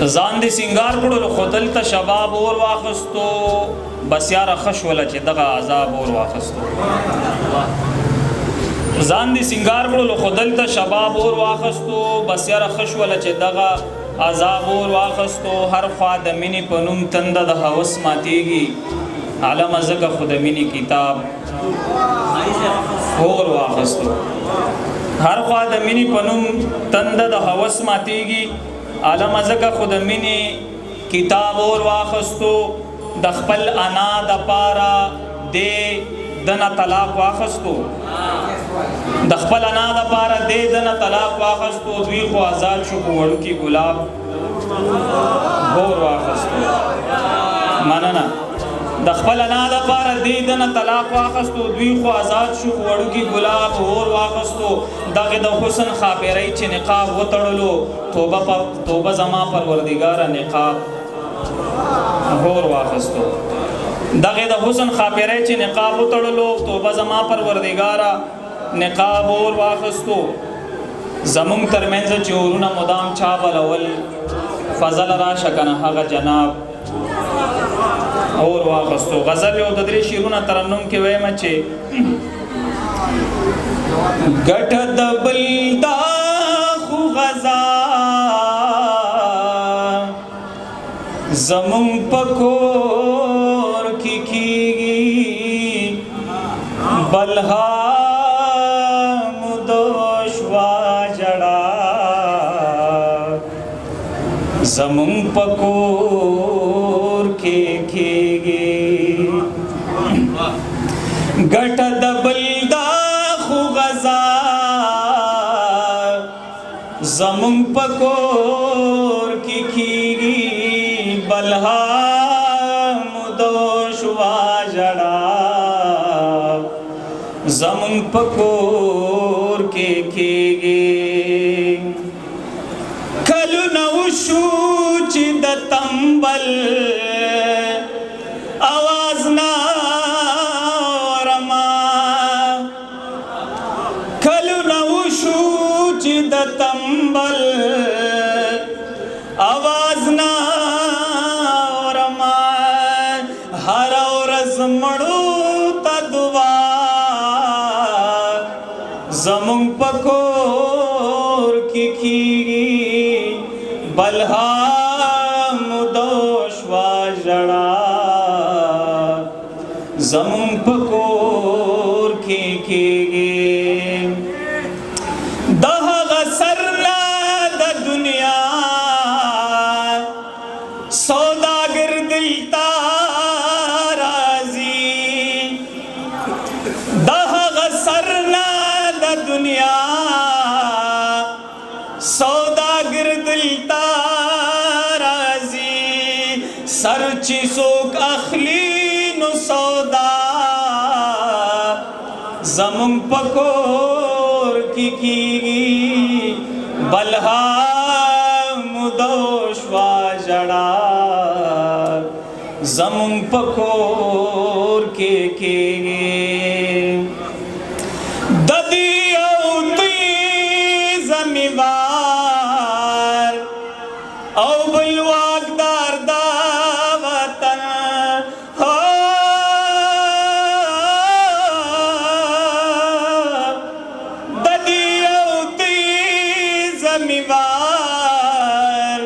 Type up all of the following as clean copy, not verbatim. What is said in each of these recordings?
ځان دې سنگار کړو خو دلته شباب اور واخستو بس یاره خش ولا چې دغه عذاب اور واخستو ځان دې سنگار کړو خو دلته شباب اور واخستو بس یاره خش ولا چې دغه عذاب اور واخستو هر خوا د مینې په نوم تنده د هوس ماتېږي علامه زکه خو د مینې کتاب اور واخستو هر خوا د مینې په نوم تنده د هوس ماتېږي علامه زکه خو د مینې کتاب اور واخستو د خپل انا د پاره دې دنه طلاق واخستو د خپل انا د پاره دې دنه طلاق واخستو دوی خو آزاد شو په وړوکي ګلاب اور واخستو مننه د خپل انا د پاره دې دنه طلاق واخستو دوی خو آزاد شو په وړوکي ګلاب اور واخستو دغه د حسن خاپیرۍ چې نقاب وتړلو توبه زما پروردګاره نقاب اور واخستو دغه د حسن خاپیرۍ چې نقاب وتړلو توبه زما پروردګاره نقاب اور واخستو زمون ترمنځ چې اورونه مدام چا بلول فضل راشه کنه هغه جناب اور واخستو غزل یو د درې شیرونه ترنم کې وایم چې ګټ د بل دا خو غزا زمون پکور کی بلها مدوشوا جڑا زمون پکور کی گٹ دبل دا خو غزا زمون پکور کی بلها مدوشوا جڑا زمون پکور کی کلو نوشو چی د تنبل آواز نارما کلو نوشو چی د تنبل آواز نارما ہر ورځ مړو ته دعا زمون پکور کی بلها مدوشوا جڑا زمون پکور کی دهغ سرنا د دنیا سوداگر دلتا رازی دهغ سرنا د دنیا سوداگر دلتا رازی سرچی سوک اخلی نو سودا زمون پکور کی بلها مدوشوا جڑا زمون پکور کی ددی او تی زمیوار او بلواقدار دا وطن ددی او تی زمیوار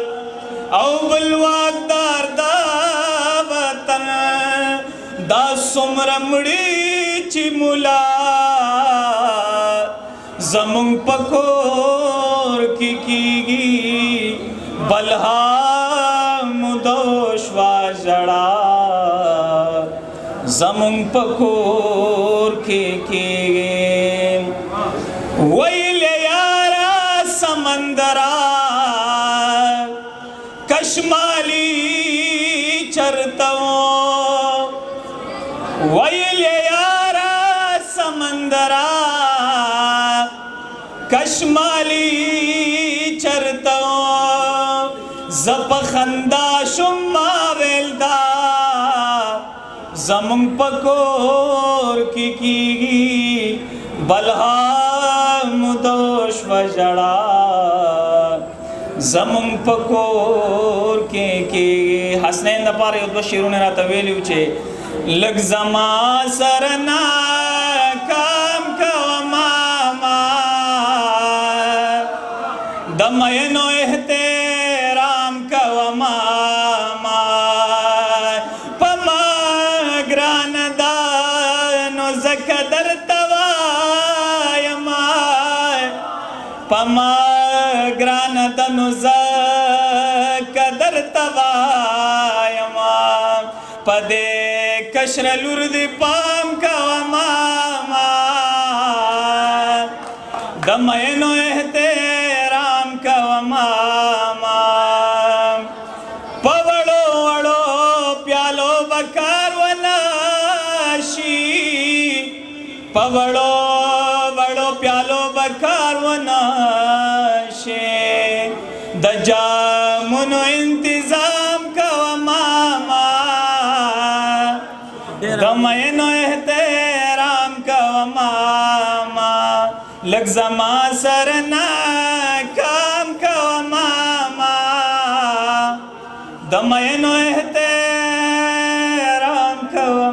او بلواقدار دا وطن دا سمرمڑی چی مولا زمون پکور کی بلها مدوشوا جڑا زمون پکور کی ویل یارا سمندرا کشمالی چرتو ویل یارا سمندرا کشمالی چرتو زپ خندا شما ویلدا زمون پکور کی بلها مدوشوا جڑا زمون پکور دپاره یو دوه شعرونه راته ویلي وو چې لږ زما سره ناکام کوه ماما د مینو احترام کوه ماما په ما ګرانه ده نو ځکه درته وایمه په ما ګرانه ده نو ځکه درته وایمه په دې کشره لور دې پام کوه ماما د مینو احترام کوه ماما په وړو وړو پیالو به کار ونه شي په وړو وړو پیالو به کار ونه شي د جامونو انتظام کوه ماما د مینو احترام کوه ماما لږ زما سره ناکام کوه ماما د مینو احترام کوه